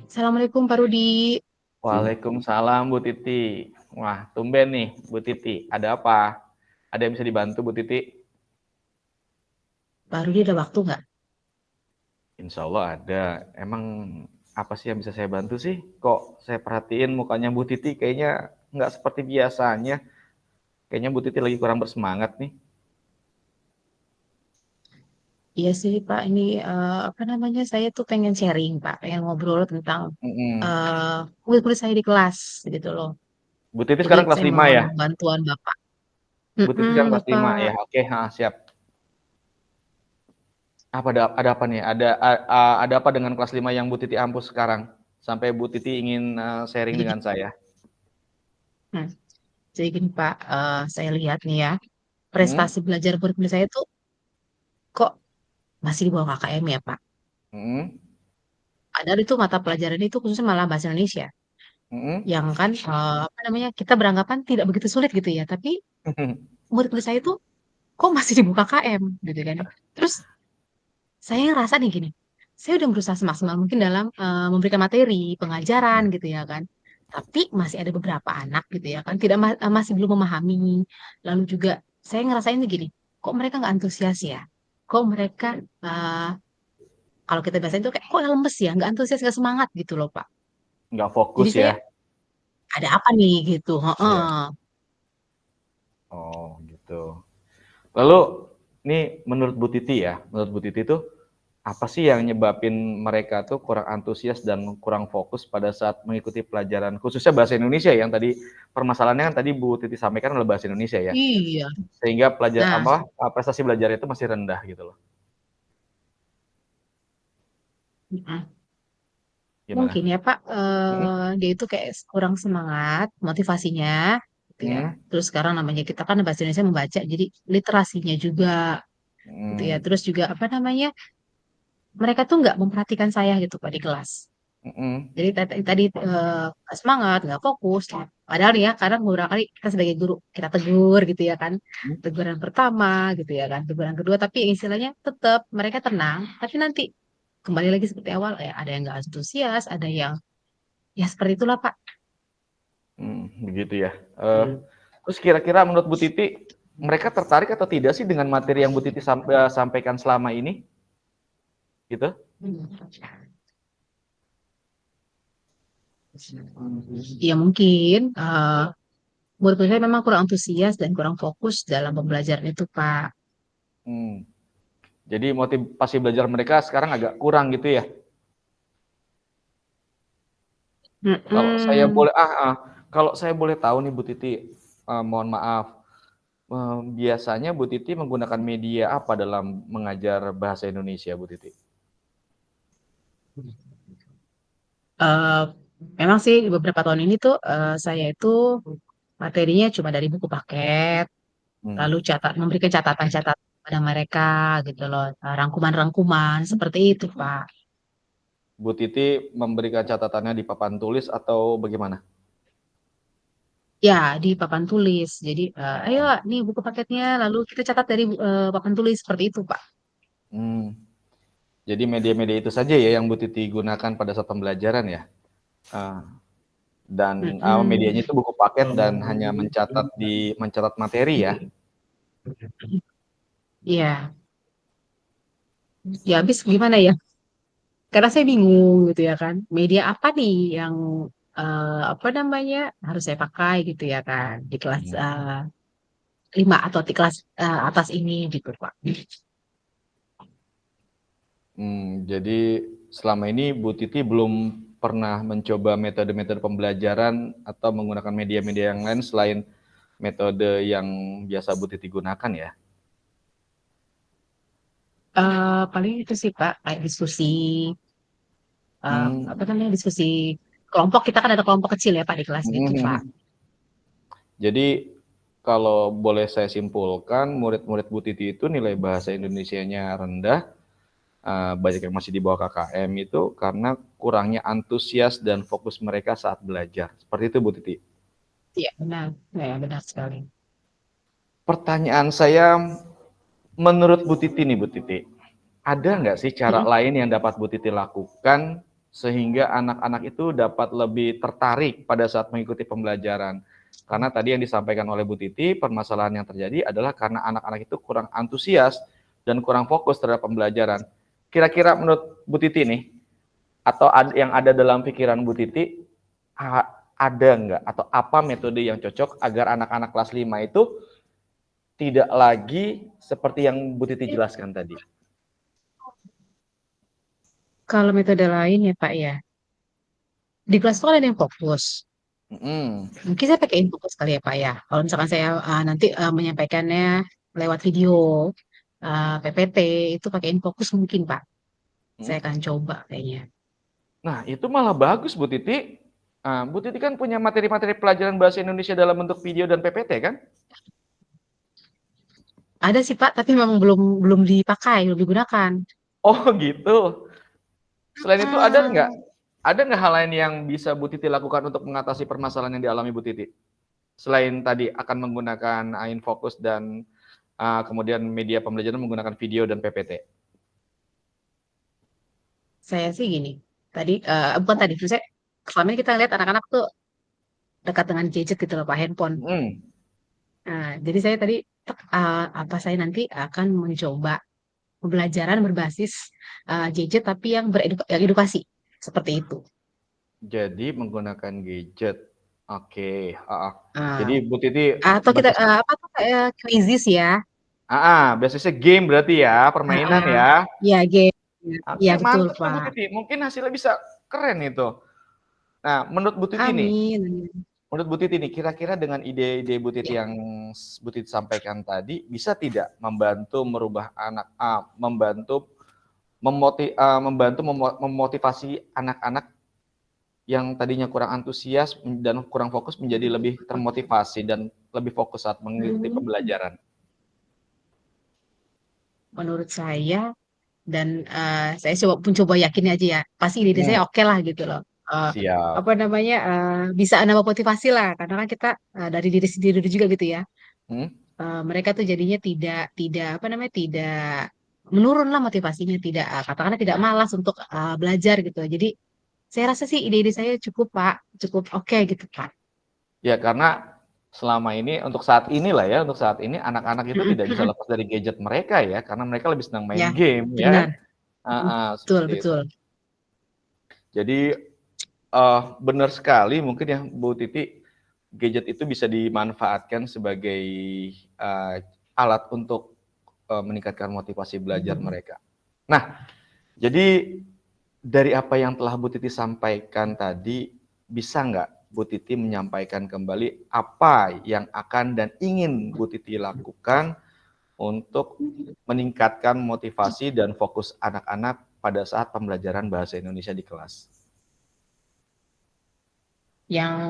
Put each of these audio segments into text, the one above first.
Assalamualaikum Pak Rudi. Waalaikumsalam Bu Titi. Wah, tumben nih Bu Titi. Ada apa? Ada yang bisa dibantu Bu Titi? Pak Rudi ada waktu nggak? Insya Allah ada. Emang apa sih yang bisa saya bantu sih? Kok saya perhatiin mukanya Bu Titi kayaknya nggak seperti biasanya. Kayaknya Bu Titi lagi kurang bersemangat nih. Iya sih Pak, ini apa namanya? Saya tuh pengen sharing Pak, pengen ngobrol tentang Mm-mm. eh, murid-murid saya di kelas gitu loh. Bu Titi Jadi sekarang kelas saya 5 mau ya? bantuan Bapak. Bu Titi sekarang kelas 5 Bapak. ya. Oke, siap. Ada apa nih? Ada apa dengan kelas 5 yang Bu Titi ampuh sekarang? Sampai Bu Titi ingin sharing Jadi, dengan saya. hmm, jadi gini Pak, saya lihat nih ya, Hmm? prestasi belajar murid-murid saya tuh kok masih di bawah KKM ya Pak. Hmm? Padahal itu mata pelajaran itu khususnya malah bahasa Indonesia, Hmm? yang kan apa namanya kita beranggapan tidak begitu sulit gitu ya, tapi murid-murid saya tuh kok masih di bawah KKM gitu kan. Terus saya ngerasa nih gini, saya udah berusaha semaksimal mungkin dalam memberikan materi, pengajaran gitu ya kan. Tapi masih ada beberapa anak gitu ya kan, masih belum memahami. Lalu juga saya ngerasain tuh gini, kok mereka nggak antusias ya? Kok mereka eh, kalau kita biasanya tuh kayak kok lemes ya, nggak antusias, nggak semangat gitu loh Pak. Nggak Jadi fokus saya ya? ada apa nih gitu, heeh. Iya. Oh gitu. Lalu ini menurut Bu Titi ya, menurut Bu Titi tuh apa sih yang nyebabin mereka tuh kurang antusias dan kurang fokus pada saat mengikuti pelajaran khususnya bahasa Indonesia yang tadi permasalahannya kan tadi Bu Titi sampaikan adalah bahasa Indonesia ya, Iya. sehingga Nah, prestasi belajar itu masih rendah gitu loh. mm-mm. Gimana? Mungkin ya Pak, Hmm? dia itu kayak kurang semangat motivasinya, gitu ya. Hmm? Terus sekarang namanya kita kan bahasa Indonesia membaca, jadi literasinya juga, gitu ya. Hmm? Terus juga apa namanya, mereka tuh nggak memperhatikan saya gitu Pak di kelas. Hmm? Jadi tadi nggak semangat, nggak fokus. Padahal nih ya, kadang beberapa kali kita sebagai guru kita tegur gitu ya kan, Hmm? teguran pertama gitu ya kan, teguran kedua. Tapi istilahnya tetap mereka tenang. Tapi nanti kembali lagi seperti awal, ya ada yang nggak antusias, ada yang ya seperti itulah Pak. Begitu ya. Terus kira-kira menurut Bu Titi, mereka tertarik atau tidak sih dengan materi yang Bu Titi sampaikan selama ini? Gitu? Ya mungkin menurut saya memang kurang antusias dan kurang fokus dalam pembelajaran itu, Pak. Hmm. Jadi motivasi belajar mereka sekarang agak kurang gitu ya. Kalau saya Mm-mm. boleh, kalau saya boleh tahu nih Bu Titi, mohon maaf, biasanya Bu Titi menggunakan media apa dalam mengajar bahasa Indonesia, Bu Titi? Eh, Memang sih beberapa tahun ini tuh saya itu materinya cuma dari buku paket, Hmm. lalu memberikan catatan-catatan pada mereka gitu loh, rangkuman-rangkuman seperti itu, Pak. Bu Titi memberikan catatannya di papan tulis atau bagaimana? Ya, di papan tulis. Jadi, ayo, nih buku paketnya, lalu kita catat dari papan tulis seperti itu, Pak. Hmm. Jadi media-media itu saja ya yang Bu Titi gunakan pada saat pembelajaran ya. Uh, dan Mm-mm. medianya itu buku paket dan hanya mencatat materi ya. Iya, ya habis gimana ya? Karena saya bingung gitu ya kan. Media apa nih yang apa namanya harus saya pakai gitu ya kan di kelas Hmm. 5 atau di kelas atas ini gitu Pak. Jadi selama ini Bu Titi belum pernah mencoba metode-metode pembelajaran atau menggunakan media-media yang lain selain metode yang biasa Bu Titi gunakan ya. Paling itu sih Pak, kayak diskusi apa namanya, diskusi kelompok. Kita kan ada kelompok kecil ya Pak di kelas gitu Pak. Jadi kalau boleh saya simpulkan, murid-murid Bu Titi itu nilai bahasa Indonesianya rendah, banyak yang masih di bawah KKM itu karena kurangnya antusias dan fokus mereka saat belajar. Seperti itu Bu Titi. Iya benar, ya benar sekali. Pertanyaan saya, menurut Bu Titi nih Bu Titi, ada nggak sih cara lain yang dapat Bu Titi lakukan sehingga anak-anak itu dapat lebih tertarik pada saat mengikuti pembelajaran? Karena tadi yang disampaikan oleh Bu Titi, permasalahan yang terjadi adalah karena anak-anak itu kurang antusias dan kurang fokus terhadap pembelajaran. Kira-kira menurut Bu Titi nih, atau yang ada dalam pikiran Bu Titi, ada nggak atau apa metode yang cocok agar anak-anak kelas 5 itu tidak lagi seperti yang Bu Titi jelaskan tadi? Kalau metode lain ya Pak ya, di kelas itu kan ada yang fokus. Mungkin saya pakai infokus kali ya Pak ya. Kalau misalkan saya nanti menyampaikannya lewat video PPT itu pakai infokus mungkin Pak. Saya akan coba kayaknya. Nah, itu malah bagus Bu Titi. Bu Titi kan punya materi-materi pelajaran bahasa Indonesia dalam bentuk video dan PPT kan? Ada sih Pak, tapi memang belum belum dipakai, belum digunakan. Oh gitu. Selain itu Hmm, ada nggak hal lain yang bisa Bu Titi lakukan untuk mengatasi permasalahan yang dialami Bu Titi? Selain tadi akan menggunakan InFocus dan kemudian media pembelajaran menggunakan video dan PPT. saya sih gini. Tadi bukan tadi, saya selama ini kita lihat anak-anak tuh dekat dengan gadget gitu loh Pak, handphone. Nah, jadi saya tadi apa saya nanti akan mencoba pembelajaran berbasis gadget tapi yang yang edukasi seperti itu. Jadi menggunakan gadget. Oke. Ah, Jadi Bu Titi atau kita basis apa tuh kayak quizzes ya? basisnya game berarti ya, permainan Ah, ya. ya game. Ya Oke, betul mantap tuh Bu Pak. Titi. Mungkin hasilnya bisa keren itu. Nah, menurut Bu Titi nih, Amin. kira-kira dengan ide-ide Bu Titi Ya. yang Bu Titi sampaikan tadi, bisa tidak membantu merubah membantu memotivasi anak-anak yang tadinya kurang antusias dan kurang fokus menjadi lebih termotivasi dan lebih fokus saat mengikuti pembelajaran? Menurut saya dan saya mencoba yakin aja ya, pasti ide Hmm, saya oke lah gitu loh. siap. Apa namanya bisa nambah motivasi lah karena kan kita dari diri sendiri juga gitu ya. Hmm? Mereka tuh jadinya tidak tidak apa namanya tidak menurun lah motivasinya, tidak katakanlah tidak malas untuk belajar gitu. Jadi saya rasa sih ide-ide saya cukup Pak, cukup oke gitu Pak. Ya, karena selama ini untuk saat inilah ya, untuk saat ini anak-anak itu tidak bisa lepas dari gadget mereka ya, karena mereka lebih senang main Ya, game ya kan? benar. Betul, Seperti itu. betul. Jadi benar sekali mungkin ya Bu Titi, gadget itu bisa dimanfaatkan sebagai alat untuk meningkatkan motivasi belajar mereka. Nah, jadi dari apa yang telah Bu Titi sampaikan tadi, bisa nggak Bu Titi menyampaikan kembali apa yang akan dan ingin Bu Titi lakukan untuk meningkatkan motivasi dan fokus anak-anak pada saat pembelajaran bahasa Indonesia di kelas? Yang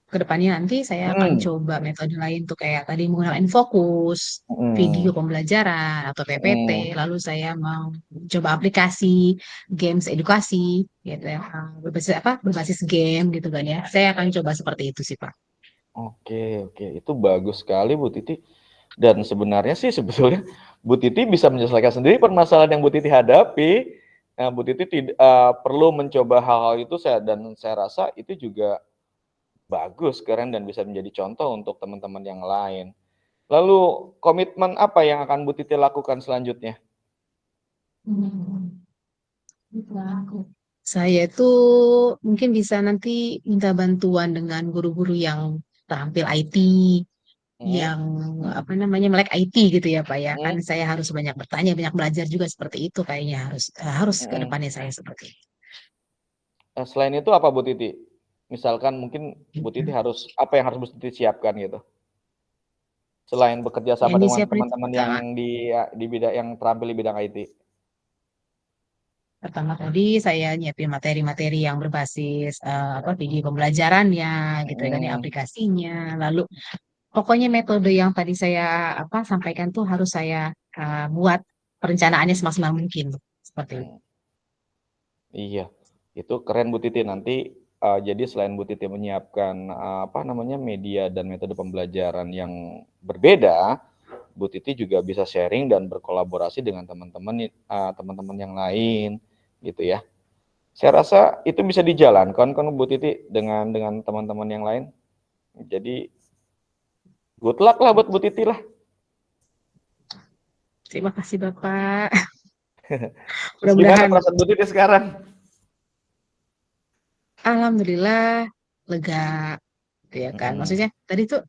kedepannya nanti saya akan coba metode lain tuh kayak tadi menggunakan fokus, video pembelajaran atau PPT, lalu saya mau coba aplikasi games edukasi gitu ya, berbasis apa berbasis game gitu kan ya. Saya akan coba seperti itu sih Pak. Oke, itu bagus sekali Bu Titi. Dan sebenarnya sih sebetulnya Bu Titi bisa menyelesaikan sendiri permasalahan yang Bu Titi hadapi. Nah, Bu Titi tidak perlu mencoba hal-hal itu dan saya rasa itu juga bagus, keren dan bisa menjadi contoh untuk teman-teman yang lain. Lalu komitmen apa yang akan Bu Titi lakukan selanjutnya? Saya itu mungkin bisa nanti minta bantuan dengan guru-guru yang terampil IT, Hmm? yang apa namanya melek IT gitu ya Pak ya. Kan Hmm? saya harus banyak bertanya, banyak belajar juga seperti itu kayaknya harus ke Hmm. depannya saya seperti Selain itu apa Bu Titi? Misalkan mungkin Bu itu. Titi harus apa yang harus Bu Titi siapkan gitu? Selain bekerja sama Yang dengan disiapin itu teman-teman yang di bidang yang terampil di bidang IT. Pertama tadi saya nyiapin materi-materi yang berbasis video pembelajarannya gitu ya kan ya, Mm-mm. aplikasinya. Lalu pokoknya metode yang tadi saya sampaikan tuh harus saya buat perencanaannya semaksimal mungkin seperti itu. Mm. Iya, itu keren Bu Titi. Nanti jadi selain Bu Titi menyiapkan media dan metode pembelajaran yang berbeda, Bu Titi juga bisa sharing dan berkolaborasi dengan teman-teman yang lain, gitu ya. Saya rasa itu bisa dijalankan kan Bu Titi dengan teman-teman yang lain. Jadi good luck lah buat Bu Titi lah. Terima kasih Bapak. Terus gimana Mudah-mudahan. perasaan Bu Titi sekarang? Alhamdulillah lega gitu ya kan. Mm-mm. Maksudnya tadi tuh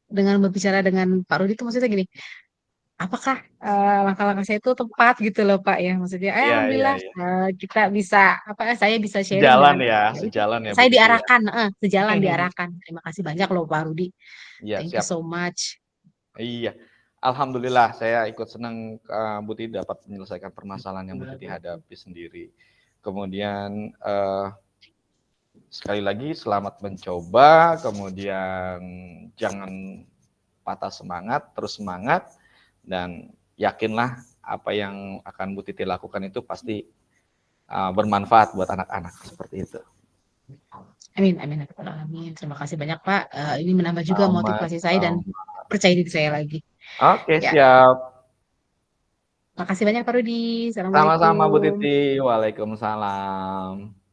dengan berbicara dengan Pak Rudi tuh maksudnya gini, apakah langkah-langkah saya itu tepat gitu loh Pak ya. Maksudnya Iya, iya, alhamdulillah iya. kita bisa saya bisa sharing Sejalan dengan ya, ya itu sejalan ya Bu saya Titi ya. diarahkan, sejalan diarahkan. Terima kasih banyak loh Pak Rudi. Iya, Thank you siap. so much. Iya. Alhamdulillah saya ikut senang Bu Titi dapat menyelesaikan permasalahan yang Bu Titi hadapi sendiri. Kemudian sekali lagi selamat mencoba, kemudian jangan patah semangat, terus semangat dan yakinlah apa yang akan Bu Titi lakukan itu pasti bermanfaat buat anak-anak seperti itu. Amin, amin, amin. Terima kasih banyak Pak. Ini menambah juga motivasi saya dan Sama-sama. percaya diri saya lagi. Oke, Ya, siap. makasih banyak Pak Rudi. Sama-sama Bu Assalamualaikum. Titi. Waalaikumsalam.